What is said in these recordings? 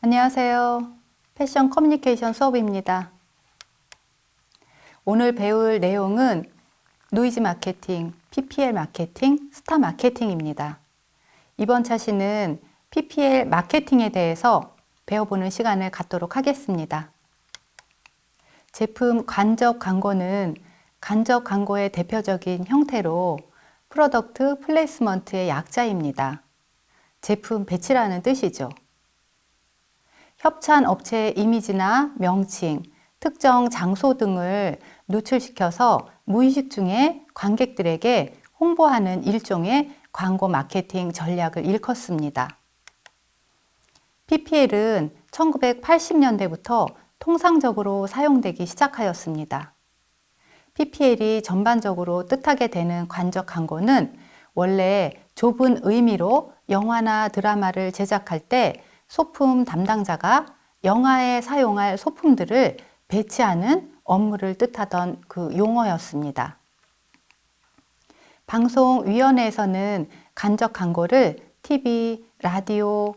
안녕하세요. 패션 커뮤니케이션 수업입니다. 오늘 배울 내용은 노이즈 마케팅, PPL 마케팅, 스타 마케팅입니다. 이번 차시는 PPL 마케팅에 대해서 배워보는 시간을 갖도록 하겠습니다. 제품 간접 광고는 간접 광고의 대표적인 형태로 프로덕트 플레이스먼트의 약자입니다. 제품 배치라는 뜻이죠. 협찬 업체의 이미지나 명칭, 특정 장소 등을 노출시켜서 무의식 중에 관객들에게 홍보하는 일종의 광고 마케팅 전략을 일컫습니다. PPL은 1980년대부터 통상적으로 사용되기 시작하였습니다. PPL이 전반적으로 뜻하게 되는 간접 광고는 원래 좁은 의미로 영화나 드라마를 제작할 때 소품 담당자가 영화에 사용할 소품들을 배치하는 업무를 뜻하던 그 용어였습니다. 방송위원회에서는 간접 광고를 TV, 라디오,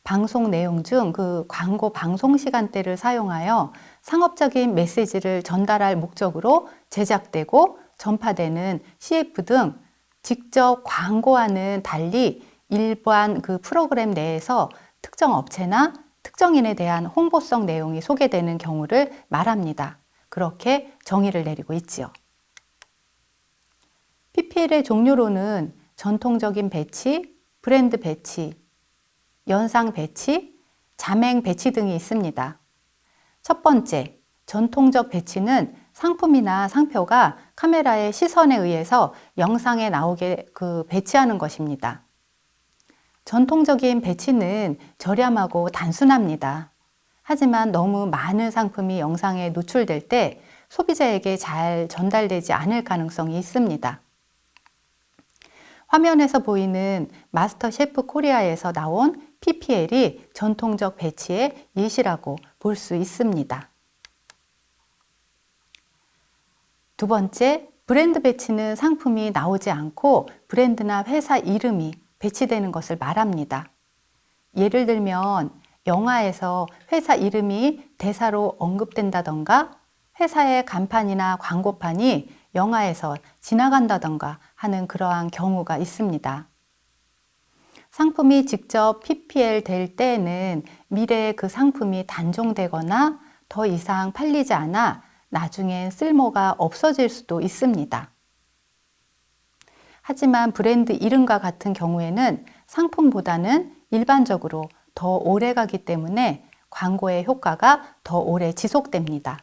방송 내용 중 그 광고 방송 시간대를 사용하여 상업적인 메시지를 전달할 목적으로 제작되고 전파되는 CF 등 직접 광고와는 달리 일반 그 프로그램 내에서 특정 업체나 특정인에 대한 홍보성 내용이 소개되는 경우를 말합니다. 그렇게 정의를 내리고 있지요. PPL의 종류로는 전통적인 배치, 브랜드 배치, 연상 배치, 자맹 배치 등이 있습니다. 첫 번째, 전통적 배치는 상품이나 상표가 카메라의 시선에 의해서 영상에 나오게 배치하는 것입니다. 전통적인 배치는 저렴하고 단순합니다. 하지만 너무 많은 상품이 영상에 노출될 때 소비자에게 잘 전달되지 않을 가능성이 있습니다. 화면에서 보이는 마스터 셰프 코리아에서 나온 PPL이 전통적 배치의 예시라고 볼 수 있습니다. 두 번째, 브랜드 배치는 상품이 나오지 않고 브랜드나 회사 이름이 배치되는 것을 말합니다. 예를 들면 영화에서 회사 이름이 대사로 언급된다던가 회사의 간판이나 광고판이 영화에서 지나간다던가 하는 그러한 경우가 있습니다. 상품이 직접 PPL 될 때에는 미래에 그 상품이 단종되거나 더 이상 팔리지 않아 나중엔 쓸모가 없어질 수도 있습니다. 하지만 브랜드 이름과 같은 경우에는 상품보다는 일반적으로 더 오래 가기 때문에 광고의 효과가 더 오래 지속됩니다.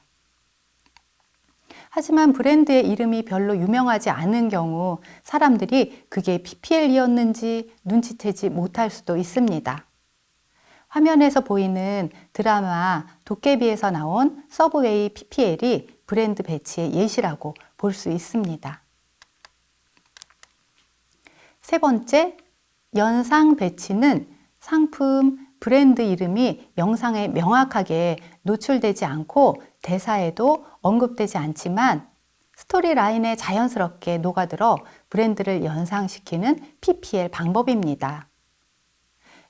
하지만 브랜드의 이름이 별로 유명하지 않은 경우 사람들이 그게 PPL이었는지 눈치채지 못할 수도 있습니다. 화면에서 보이는 드라마 도깨비에서 나온 서브웨이 PPL이 브랜드 배치의 예시라고 볼 수 있습니다. 세 번째, 연상 배치는 상품, 브랜드 이름이 영상에 명확하게 노출되지 않고 대사에도 언급되지 않지만 스토리 라인에 자연스럽게 녹아들어 브랜드를 연상시키는 PPL 방법입니다.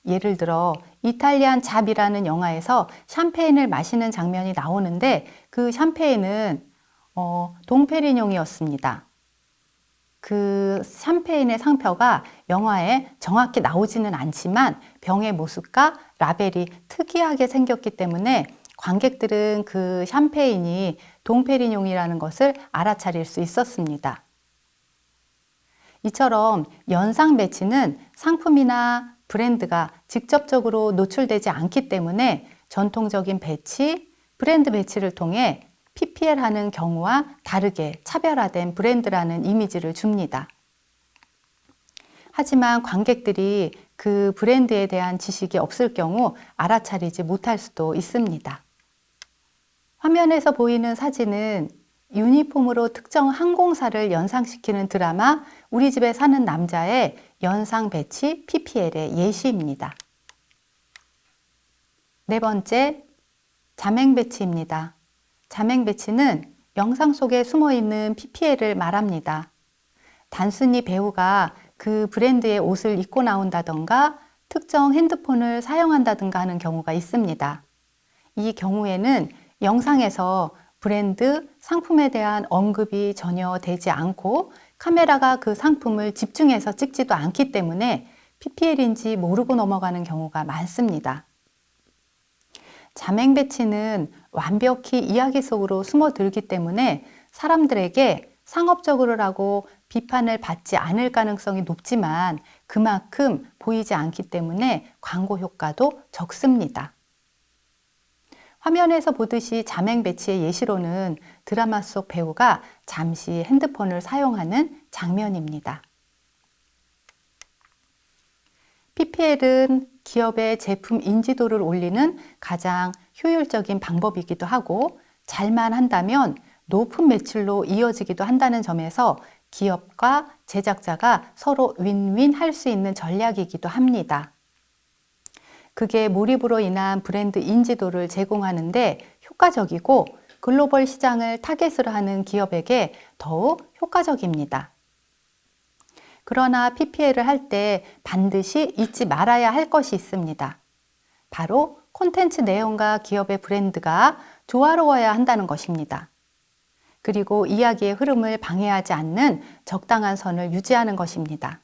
예를 들어 이탈리안 잡이라는 영화에서 샴페인을 마시는 장면이 나오는데 그 샴페인은 동페리뇽이었습니다. 그 샴페인의 상표가 영화에 정확히 나오지는 않지만 병의 모습과 라벨이 특이하게 생겼기 때문에 관객들은 그 샴페인이 동페리뇽이라는 것을 알아차릴 수 있었습니다. 이처럼 연상 배치는 상품이나 브랜드가 직접적으로 노출되지 않기 때문에 전통적인 배치, 브랜드 배치를 통해 PPL 하는 경우와 다르게 차별화된 브랜드라는 이미지를 줍니다. 하지만 관객들이 그 브랜드에 대한 지식이 없을 경우 알아차리지 못할 수도 있습니다. 화면에서 보이는 사진은 유니폼으로 특정 항공사를 연상시키는 드라마 우리 집에 사는 남자의 연상 배치 PPL의 예시입니다. 네 번째, 자맹 배치입니다. 자맹 배치는 영상 속에 숨어있는 PPL을 말합니다. 단순히 배우가 그 브랜드의 옷을 입고 나온다던가 특정 핸드폰을 사용한다든가 하는 경우가 있습니다. 이 경우에는 영상에서 브랜드, 상품에 대한 언급이 전혀 되지 않고 카메라가 그 상품을 집중해서 찍지도 않기 때문에 PPL인지 모르고 넘어가는 경우가 많습니다. 자맹 배치는 완벽히 이야기 속으로 숨어들기 때문에 사람들에게 상업적으로라고 비판을 받지 않을 가능성이 높지만 그만큼 보이지 않기 때문에 광고 효과도 적습니다. 화면에서 보듯이 자맹 배치의 예시로는 드라마 속 배우가 잠시 핸드폰을 사용하는 장면입니다. PPL은 기업의 제품 인지도를 올리는 가장 효율적인 방법이기도 하고 잘만 한다면 높은 매출로 이어지기도 한다는 점에서 기업과 제작자가 서로 윈윈 할 수 있는 전략이기도 합니다. 그게 몰입으로 인한 브랜드 인지도를 제공하는데 효과적이고 글로벌 시장을 타겟으로 하는 기업에게 더욱 효과적입니다. 그러나 PPL을 할 때 반드시 잊지 말아야 할 것이 있습니다. 바로 콘텐츠 내용과 기업의 브랜드가 조화로워야 한다는 것입니다. 그리고 이야기의 흐름을 방해하지 않는 적당한 선을 유지하는 것입니다.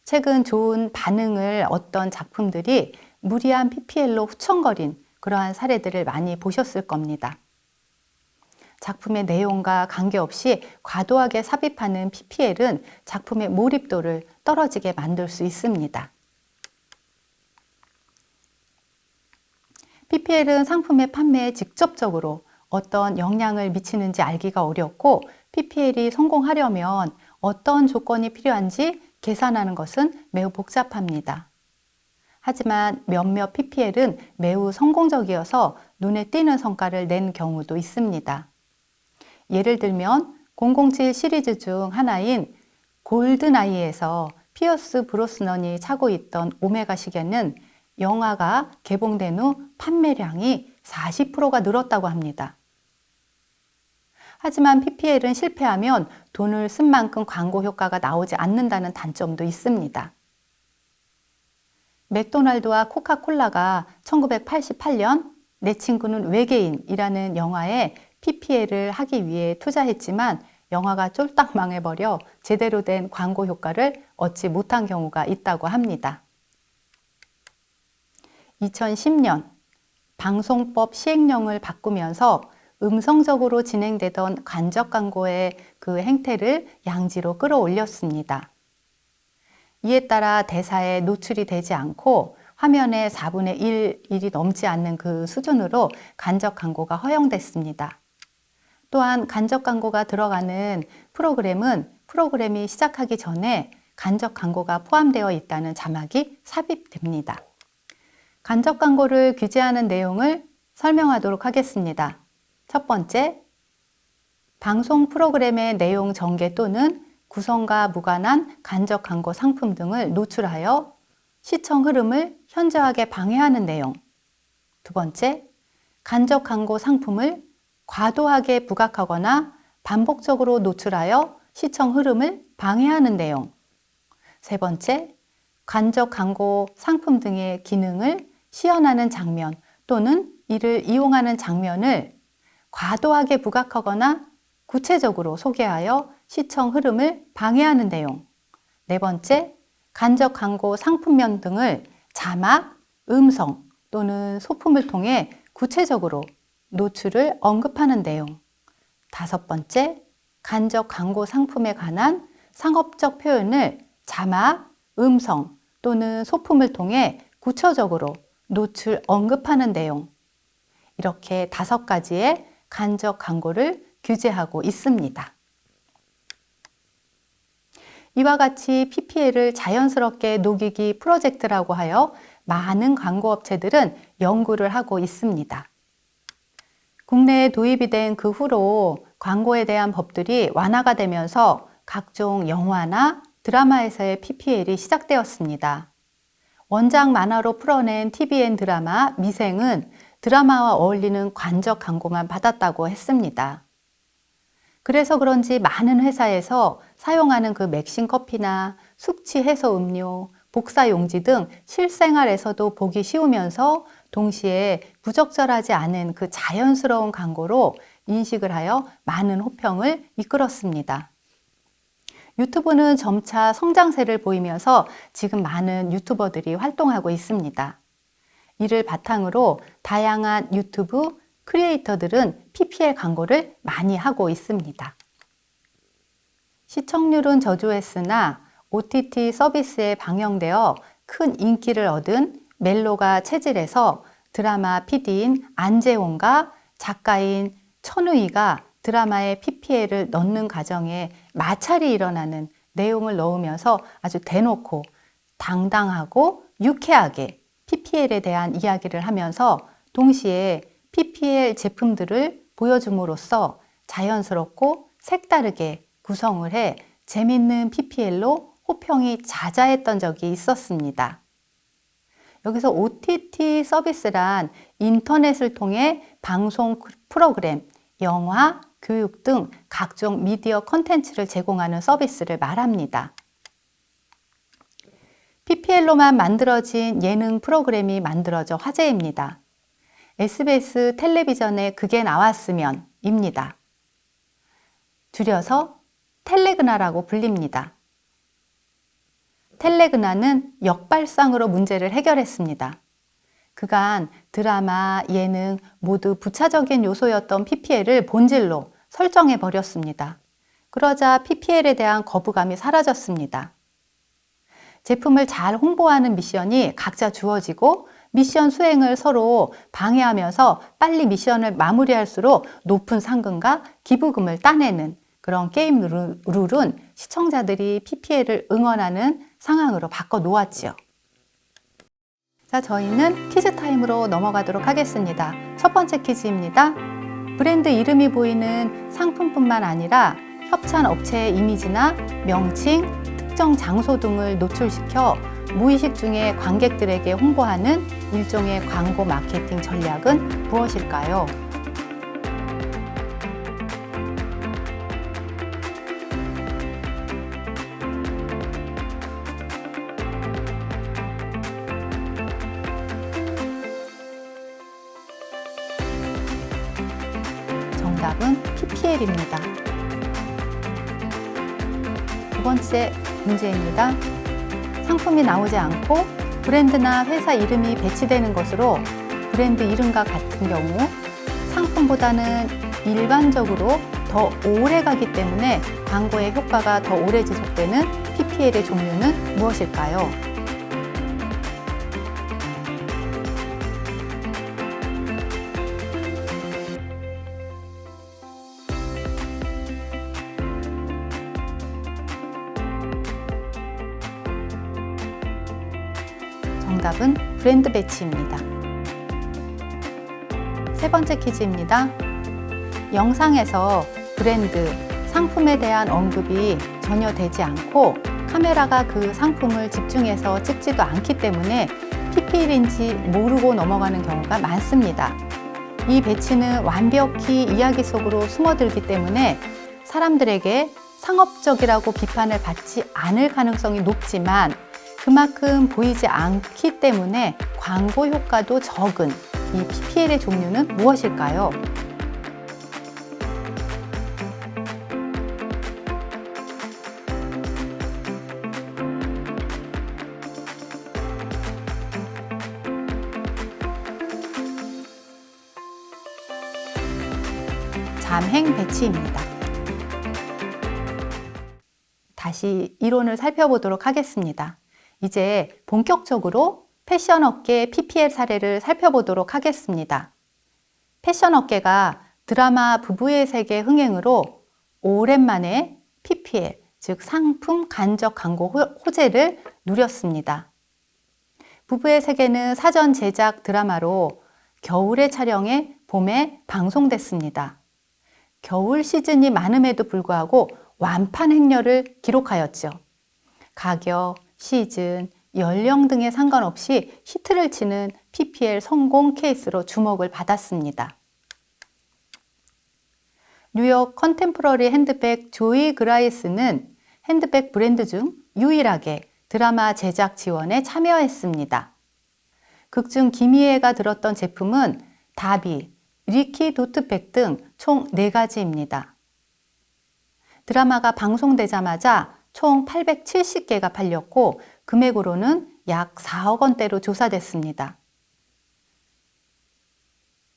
최근 좋은 반응을 얻던 작품들이 무리한 PPL로 후천거린 그러한 사례들을 많이 보셨을 겁니다. 작품의 내용과 관계없이 과도하게 삽입하는 PPL은 작품의 몰입도를 떨어지게 만들 수 있습니다. PPL은 상품의 판매에 직접적으로 어떤 영향을 미치는지 알기가 어렵고 PPL이 성공하려면 어떤 조건이 필요한지 계산하는 것은 매우 복잡합니다. 하지만 몇몇 PPL은 매우 성공적이어서 눈에 띄는 성과를 낸 경우도 있습니다. 예를 들면 007 시리즈 중 하나인 골든아이에서 피어스 브로스넌이 차고 있던 오메가 시계는 영화가 개봉된 후 판매량이 40%가 늘었다고 합니다. 하지만 PPL은 실패하면 돈을 쓴 만큼 광고 효과가 나오지 않는다는 단점도 있습니다. 맥도날드와 코카콜라가 1988년 내 친구는 외계인이라는 영화에 PPL을 하기 위해 투자했지만 영화가 쫄딱 망해버려 제대로 된 광고 효과를 얻지 못한 경우가 있다고 합니다. 2010년 방송법 시행령을 바꾸면서 음성적으로 진행되던 간접 광고의 그 행태를 양지로 끌어올렸습니다. 이에 따라 대사에 노출이 되지 않고 화면의 4분의 1일이 넘지 않는 그 수준으로 간접 광고가 허용됐습니다. 또한 간접 광고가 들어가는 프로그램은 프로그램이 시작하기 전에 간접 광고가 포함되어 있다는 자막이 삽입됩니다. 간접 광고를 규제하는 내용을 설명하도록 하겠습니다. 첫 번째, 방송 프로그램의 내용 전개 또는 구성과 무관한 간접 광고 상품 등을 노출하여 시청 흐름을 현저하게 방해하는 내용. 두 번째, 간접 광고 상품을 과도하게 부각하거나 반복적으로 노출하여 시청 흐름을 방해하는 내용. 세 번째, 간접 광고 상품 등의 기능을 시연하는 장면 또는 이를 이용하는 장면을 과도하게 부각하거나 구체적으로 소개하여 시청 흐름을 방해하는 내용. 네 번째, 간접 광고 상품명 등을 자막, 음성 또는 소품을 통해 구체적으로 노출을 언급하는 내용. 다섯 번째, 간접 광고 상품에 관한 상업적 표현을 자막, 음성 또는 소품을 통해 구체적으로 노출 언급하는 내용. 이렇게 5가지의 간접 광고를 규제하고 있습니다. 이와 같이 PPL을 자연스럽게 녹이기 프로젝트라고 하여 많은 광고업체들은 연구를 하고 있습니다. 국내에 도입이 된 그 후로 광고에 대한 법들이 완화가 되면서 각종 영화나 드라마에서의 PPL이 시작되었습니다. 원작 만화로 풀어낸 TVN 드라마 미생은 드라마와 어울리는 간접 광고만 받았다고 했습니다. 그래서 그런지 많은 회사에서 사용하는 그 맥심 커피나 숙취 해소 음료, 복사 용지 등 실생활에서도 보기 쉬우면서 동시에 부적절하지 않은 그 자연스러운 광고로 인식을 하여 많은 호평을 이끌었습니다. 유튜브는 점차 성장세를 보이면서 지금 많은 유튜버들이 활동하고 있습니다. 이를 바탕으로 다양한 유튜브 크리에이터들은 PPL 광고를 많이 하고 있습니다. 시청률은 저조했으나 OTT 서비스에 방영되어 큰 인기를 얻은 멜로가 체질에서 드라마 PD인 안재홍과 작가인 천우희가 드라마에 PPL을 넣는 과정에 마찰이 일어나는 내용을 넣으면서 아주 대놓고 당당하고 유쾌하게 PPL에 대한 이야기를 하면서 동시에 PPL 제품들을 보여줌으로써 자연스럽고 색다르게 구성을 해 재밌는 PPL로 호평이 자자했던 적이 있었습니다. 여기서 OTT 서비스란 인터넷을 통해 방송 프로그램, 영화, 교육 등 각종 미디어 콘텐츠를 제공하는 서비스를 말합니다. PPL로만 만들어진 예능 프로그램이 만들어져 화제입니다. SBS 텔레비전에 그게 나왔으면 입니다. 줄여서 텔레그나라고 불립니다. 텔레그나는 역발상으로 문제를 해결했습니다. 그간 드라마, 예능 모두 부차적인 요소였던 PPL을 본질로 설정해 버렸습니다. 그러자 PPL에 대한 거부감이 사라졌습니다. 제품을 잘 홍보하는 미션이 각자 주어지고 미션 수행을 서로 방해하면서 빨리 미션을 마무리할수록 높은 상금과 기부금을 따내는 그런 게임 룰은 시청자들이 PPL을 응원하는 상황으로 바꿔 놓았지요. 자, 저희는 퀴즈 타임으로 넘어가도록 하겠습니다. 첫 번째 퀴즈입니다. 브랜드 이름이 보이는 상품뿐만 아니라 협찬 업체의 이미지나 명칭, 특정 장소 등을 노출시켜 무의식 중에 관객들에게 홍보하는 일종의 광고 마케팅 전략은 무엇일까요? 정답은 PPL입니다. 두 번째 문제입니다. 상품이 나오지 않고 브랜드나 회사 이름이 배치되는 것으로 브랜드 이름과 같은 경우 상품보다는 일반적으로 더 오래 가기 때문에 광고의 효과가 더 오래 지속되는 PPL의 종류는 무엇일까요? 정답은 브랜드 배치입니다. 세 번째 퀴즈입니다. 영상에서 브랜드, 상품에 대한 언급이 전혀 되지 않고 카메라가 그 상품을 집중해서 찍지도 않기 때문에 PPL인지 모르고 넘어가는 경우가 많습니다. 이 배치는 완벽히 이야기 속으로 숨어들기 때문에 사람들에게 상업적이라고 비판을 받지 않을 가능성이 높지만 그만큼 보이지 않기 때문에 광고 효과도 적은 이 PPL의 종류는 무엇일까요? 잠행 배치입니다. 다시 이론을 살펴보도록 하겠습니다. 이제 본격적으로 패션 업계 PPL 사례를 살펴보도록 하겠습니다. 패션 업계가 드라마 부부의 세계 흥행으로 오랜만에 PPL, 즉 상품 간접 광고 호재를 누렸습니다. 부부의 세계는 사전 제작 드라마로 겨울에 촬영해 봄에 방송됐습니다. 겨울 시즌이 많음에도 불구하고 완판 행렬을 기록하였죠. 가격, 시즌, 연령 등에 상관없이 히트를 치는 PPL 성공 케이스로 주목을 받았습니다. 뉴욕 컨템포러리 핸드백 조이 그라이스는 핸드백 브랜드 중 유일하게 드라마 제작 지원에 참여했습니다. 극중 김희애가 들었던 제품은 다비, 리키 도트팩 등 총 4가지입니다. 드라마가 방송되자마자 총 870개가 팔렸고 금액으로는 약 4억 원대로 조사됐습니다.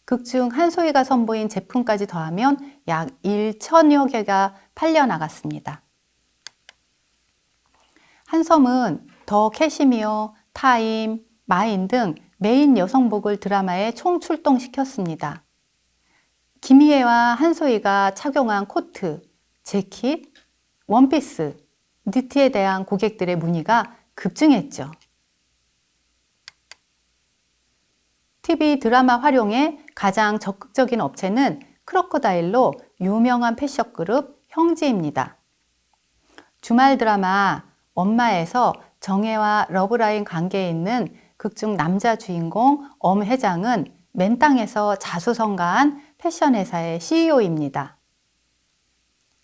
극중 한소희가 선보인 제품까지 더하면 약 1천여 개가 팔려나갔습니다. 한섬은 더 캐시미어, 타임, 마인 등 메인 여성복을 드라마에 총 출동시켰습니다. 김희애와 한소희가 착용한 코트, 재킷, 원피스, 니트에 대한 고객들의 문의가 급증했죠. TV 드라마 활용에 가장 적극적인 업체는 크로커다일로 유명한 패션 그룹 형지입니다. 주말 드라마 엄마에서 정혜와 러브라인 관계에 있는 극중 남자 주인공 엄 회장은 맨땅에서 자수성가한 패션 회사의 CEO입니다.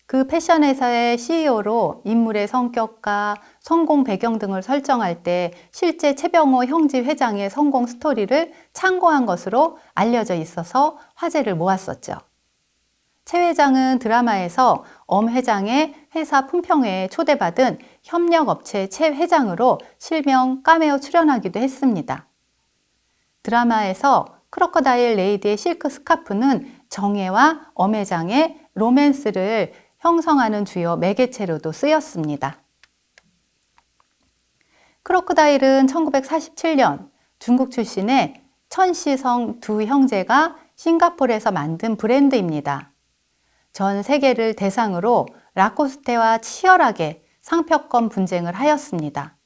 그 패션 회사의 CEO로 인물의 성격과 성공 배경 등을 설정할 때 실제 최병호 형지 회장의 성공 스토리를 참고한 것으로 알려져 있어서 화제를 모았었죠. 최 회장은 드라마에서 엄 회장의 회사 품평회에 초대받은 협력업체 최 회장으로 실명 카메오 출연하기도 했습니다. 드라마에서 크로커다일 레이디의 실크 스카프는 정혜와 엄 회장의 로맨스를 형성하는 주요 매개체로도 쓰였습니다. 크로커다일은 1947년 중국 출신의 천시성 두 형제가 싱가포르에서 만든 브랜드입니다. 전 세계를 대상으로 라코스테와 치열하게 상표권 분쟁을 하였습니다.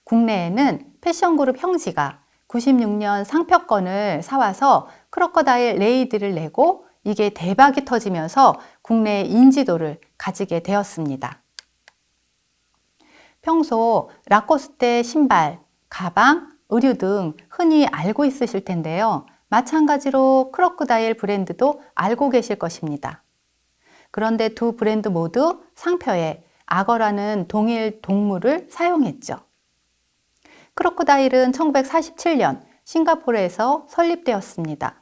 국내에는 패션그룹 형지가 96년 상표권을 사와서 크로커다일 레이디를 내고 이게 대박이 터지면서 국내 인지도를 가지게 되었습니다. 평소 라코스테 신발, 가방, 의류 등 흔히 알고 있으실 텐데요. 마찬가지로 크로커다일 브랜드도 알고 계실 것입니다. 그런데 두 브랜드 모두 상표에 악어라는 동일 동물을 사용했죠. 크로커다일은 1947년 싱가포르에서 설립되었습니다.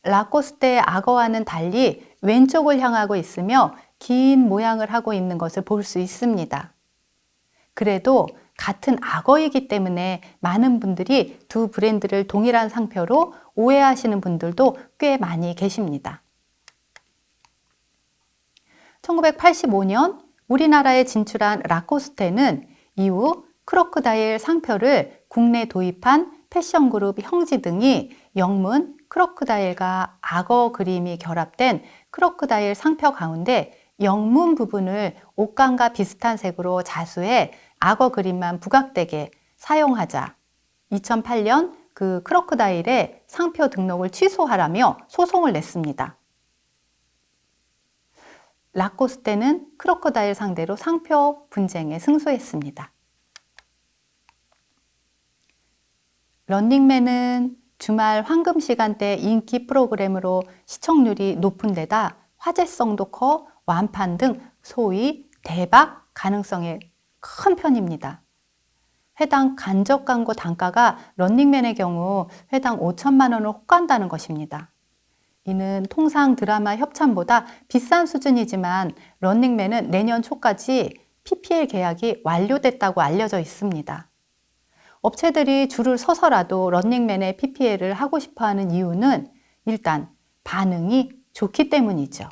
라코스테의 악어와는 달리 왼쪽을 향하고 있으며 긴 모양을 하고 있는 것을 볼 수 있습니다. 그래도 같은 악어이기 때문에 많은 분들이 두 브랜드를 동일한 상표로 오해하시는 분들도 꽤 많이 계십니다. 1985년 우리나라에 진출한 라코스테는 이후 크로커다일 상표를 국내 도입한 패션그룹 형지 등이 영문 크로커다일과 악어 그림이 결합된 크로커다일 상표 가운데 영문 부분을 옷감과 비슷한 색으로 자수해 악어 그림만 부각되게 사용하자 2008년 그 크로커다일의 상표 등록을 취소하라며 소송을 냈습니다. 라코스테는 크로커다일 상대로 상표 분쟁에 승소했습니다. 런닝맨은 주말 황금 시간대 인기 프로그램으로 시청률이 높은 데다 화제성도 커 완판 등 소위 대박 가능성이 큰 편입니다. 회당 간접 광고 단가가 런닝맨의 경우 회당 5천만 원을 혹간다는 것입니다. 이는 통상 드라마 협찬보다 비싼 수준이지만 런닝맨은 내년 초까지 PPL 계약이 완료됐다고 알려져 있습니다. 업체들이 줄을 서서라도 런닝맨의 PPL을 하고 싶어하는 이유는 일단 반응이 좋기 때문이죠.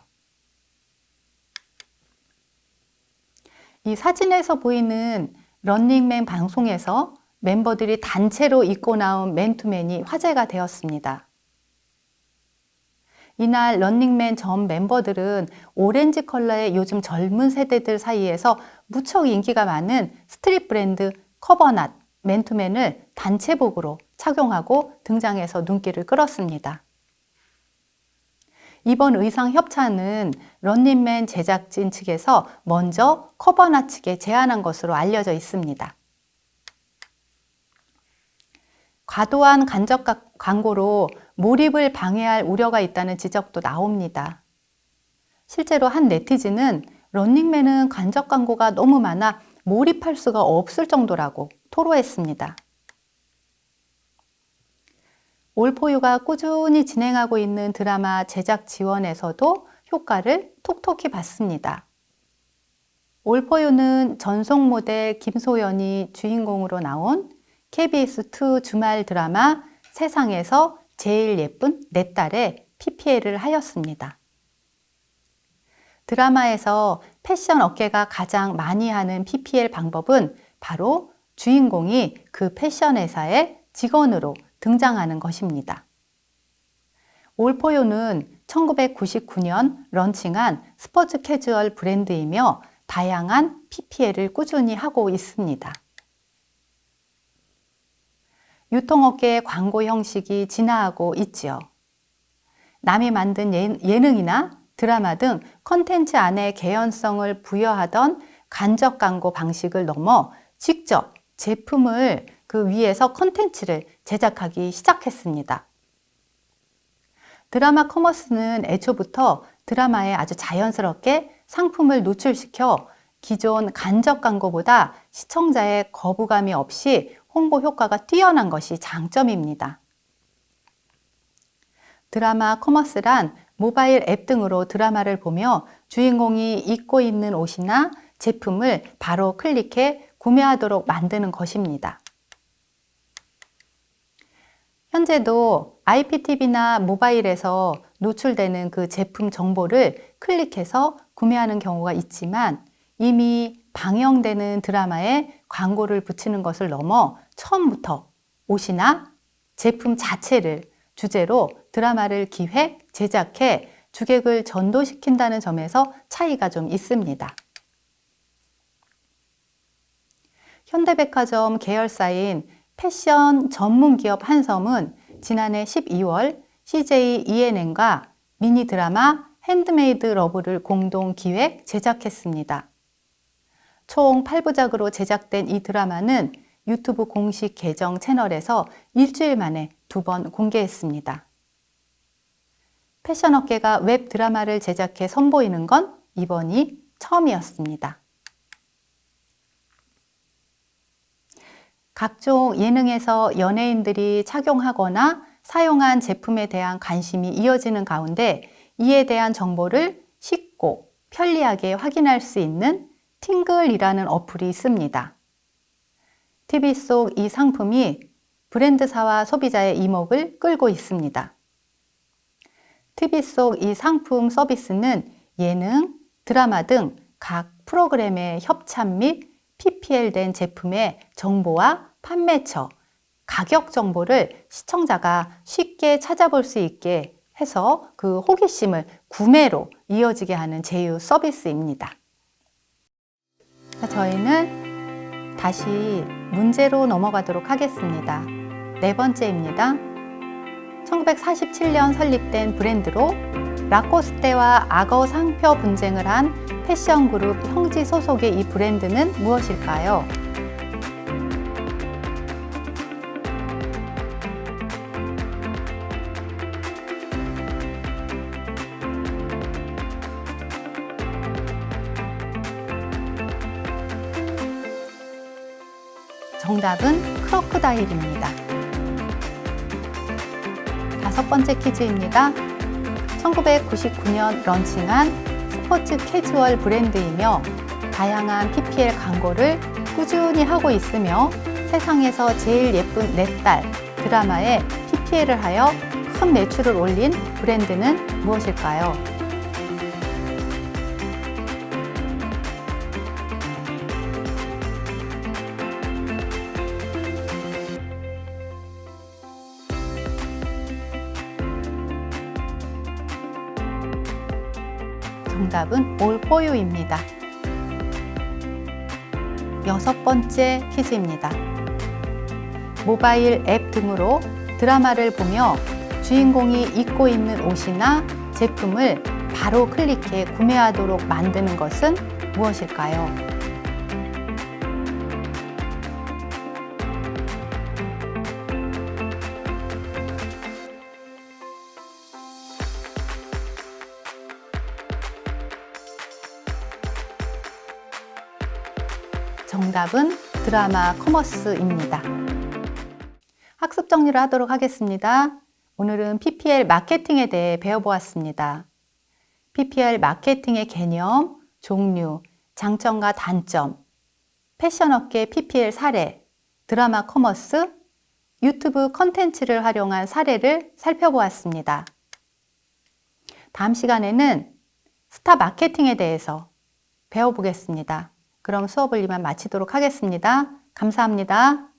이 사진에서 보이는 런닝맨 방송에서 멤버들이 단체로 입고 나온 맨투맨이 화제가 되었습니다. 이날 런닝맨 전 멤버들은 오렌지 컬러의 요즘 젊은 세대들 사이에서 무척 인기가 많은 스트릿 브랜드 커버낫 맨투맨을 단체복으로 착용하고 등장해서 눈길을 끌었습니다. 이번 의상 협찬은 런닝맨 제작진 측에서 먼저 커버낫 측에 제안한 것으로 알려져 있습니다. 과도한 간접 광고로 몰입을 방해할 우려가 있다는 지적도 나옵니다. 실제로 한 네티즌은 런닝맨은 간접 광고가 너무 많아 몰입할 수가 없을 정도라고 토로했습니다. 올포유가 꾸준히 진행하고 있는 드라마 제작 지원에서도 효과를 톡톡히 봤습니다. 올포유는 전속 모델 김소연이 주인공으로 나온 KBS2 주말 드라마 세상에서 제일 예쁜 내 딸의 PPL을 하였습니다. 드라마에서 패션 업계가 가장 많이 하는 PPL 방법은 바로 주인공이 그 패션 회사의 직원으로 등장하는 것입니다. 올포유는 1999년 런칭한 스포츠 캐주얼 브랜드이며 다양한 PPL을 꾸준히 하고 있습니다. 유통업계의 광고 형식이 진화하고 있지요. 남이 만든 예능이나 드라마 등 컨텐츠 안에 개연성을 부여하던 간접 광고 방식을 넘어 직접 제품을 그 위에서 컨텐츠를 제작하기 시작했습니다. 드라마 커머스는 애초부터 드라마에 아주 자연스럽게 상품을 노출시켜 기존 간접 광고보다 시청자의 거부감이 없이 홍보 효과가 뛰어난 것이 장점입니다. 드라마 커머스란 모바일 앱 등으로 드라마를 보며 주인공이 입고 있는 옷이나 제품을 바로 클릭해 구매하도록 만드는 것입니다. 현재도 IPTV나 모바일에서 노출되는 그 제품 정보를 클릭해서 구매하는 경우가 있지만 이미 방영되는 드라마에 광고를 붙이는 것을 넘어 처음부터 옷이나 제품 자체를 주제로 드라마를 기획, 제작해 주객을 전도시킨다는 점에서 차이가 좀 있습니다. 현대백화점 계열사인 패션 전문 기업 한섬은 지난해 12월 CJ ENM과 미니 드라마 핸드메이드 러브를 공동 기획, 제작했습니다. 총 8부작으로 제작된 이 드라마는 유튜브 공식 계정 채널에서 일주일 만에 2번 공개했습니다. 패션 업계가 웹 드라마를 제작해 선보이는 건 이번이 처음이었습니다. 각종 예능에서 연예인들이 착용하거나 사용한 제품에 대한 관심이 이어지는 가운데 이에 대한 정보를 쉽고 편리하게 확인할 수 있는 팅글이라는 어플이 있습니다. TV 속 이 상품이 브랜드사와 소비자의 이목을 끌고 있습니다. TV 속 이 상품 서비스는 예능, 드라마 등 각 프로그램의 협찬 및 PPL된 제품의 정보와 판매처, 가격 정보를 시청자가 쉽게 찾아볼 수 있게 해서 그 호기심을 구매로 이어지게 하는 제휴 서비스입니다. 자, 저희는 다시 문제로 넘어가도록 하겠습니다. 네 번째입니다. 1947년 설립된 브랜드로 라코스테와 악어 상표 분쟁을 한 패션 그룹 형지 소속의 이 브랜드는 무엇일까요? 정답은 크로커다일입니다. 5번째 퀴즈입니다. 1999년 런칭한 스포츠 캐주얼 브랜드이며 다양한 PPL 광고를 꾸준히 하고 있으며 세상에서 제일 예쁜 내 딸 드라마에 PPL을 하여 큰 매출을 올린 브랜드는 무엇일까요? 정답은 올포유입니다. 6번째 퀴즈입니다. 모바일 앱 등으로 드라마를 보며 주인공이 입고 있는 옷이나 제품을 바로 클릭해 구매하도록 만드는 것은 무엇일까요? 정답은 드라마 커머스입니다. 학습 정리를 하도록 하겠습니다. 오늘은 PPL 마케팅에 대해 배워보았습니다. PPL 마케팅의 개념, 종류, 장점과 단점, 패션업계 PPL 사례, 드라마 커머스, 유튜브 컨텐츠를 활용한 사례를 살펴보았습니다. 다음 시간에는 스타 마케팅에 대해서 배워보겠습니다. 그럼 수업을 이만 마치도록 하겠습니다. 감사합니다.